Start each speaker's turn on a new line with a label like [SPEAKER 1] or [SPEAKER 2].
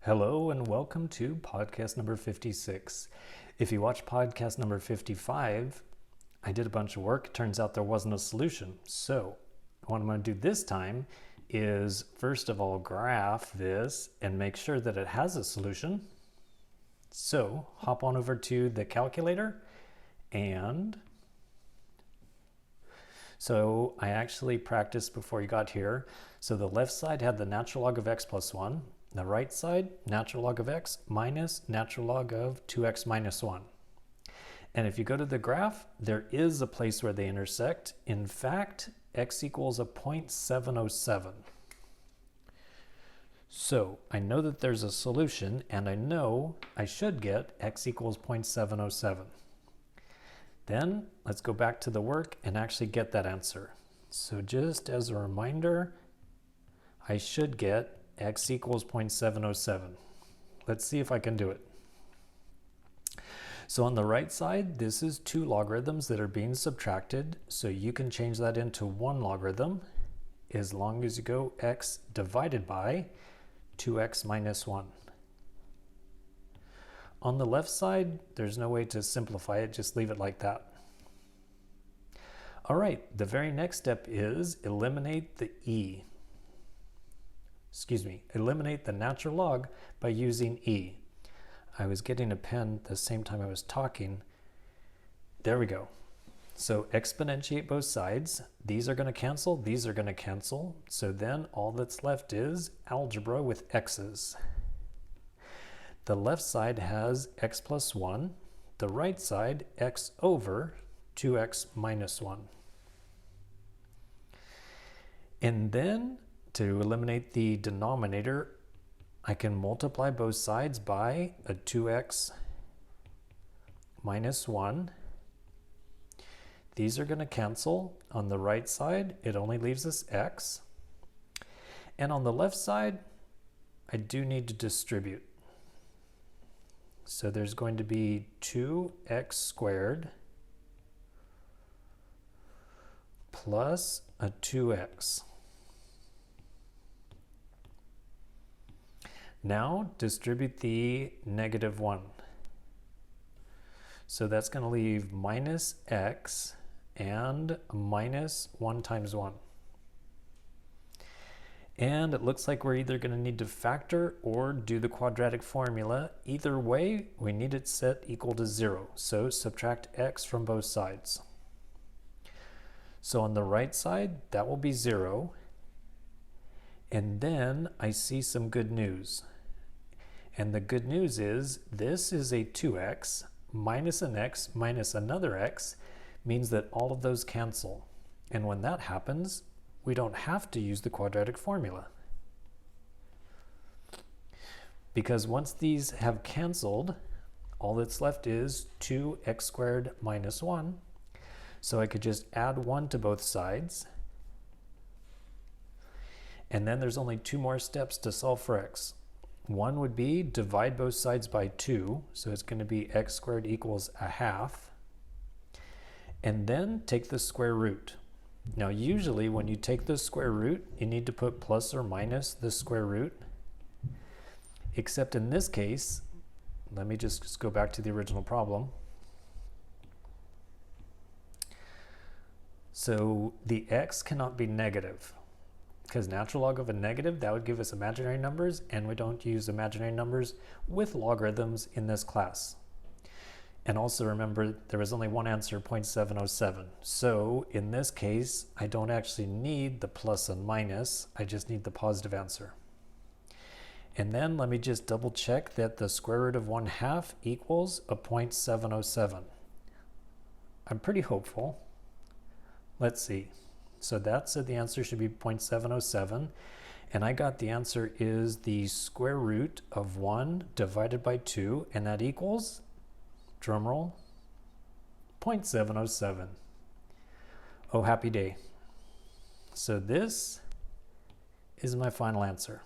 [SPEAKER 1] Hello and welcome to podcast number 56. If you watched podcast number 55, I did a bunch of work. Turns out there wasn't a solution. So what I'm going to do this time is first of all graph this and make sure that it has a solution. So hop on over to the calculator, and so I actually practiced before you got here. So the left side had the natural log of x plus 1. The right side, natural log of x minus natural log of 2x minus 1. And if you go to the graph, there is a place where they intersect. In fact, x equals a 0.707. So I know that there's a solution, and I know I should get x equals 0.707. Then let's go back to the work and actually get that answer. So just as a reminder, I should get x equals 0.707. Let's see if I can do it. So on the right side, this is two logarithms that are being subtracted. So you can change that into one logarithm as long as you go x divided by 2x minus 1. On the left side, there's no way to simplify it, just leave it like that. All right, the very next step is eliminate the eliminate the natural log by using e. I was getting a pen the same time I was talking. There we go. So exponentiate both sides. These are going to cancel, these are going to cancel. So then all that's left is algebra with x's. The left side has x plus 1. The right side, x over 2x minus 1. And then to eliminate the denominator, I can multiply both sides by a 2x minus 1. These are going to cancel. On the right side, it only leaves us x. And on the left side, I do need to distribute. So there's going to be 2x squared plus a 2x. Now distribute the negative 1. So that's going to leave minus x and minus 1 times 1. And it looks like we're either going to need to factor or do the quadratic formula. Either way, we need it set equal to 0. So subtract x from both sides. So on the right side, that will be 0. And then I see some good news. And the good news is this is a 2x minus an x minus another x means that all of those cancel. And when that happens, we don't have to use the quadratic formula. Because once these have canceled, all that's left is 2x squared minus 1. So I could just add 1 to both sides. And then there's only 2 more steps to solve for x. One would be divide both sides by 2, so it's going to be x squared equals a half. And then take the square root. Now usually when you take the square root, you need to put plus or minus the square root. Except in this case, let me just go back to the original problem. So the x cannot be negative, because natural log of a negative, that would give us imaginary numbers, and we don't use imaginary numbers with logarithms in this class. And also remember, there was only one answer, 0.707. So in this case, I don't actually need the plus and minus, I just need the positive answer. And then let me just double check that the square root of 1/2 equals a 0.707. I'm pretty hopeful. Let's see. So that said the answer should be 0.707, and I got the answer is the square root of 1 divided by 2, and that equals, drumroll, 0.707. Oh, happy day. So this is my final answer.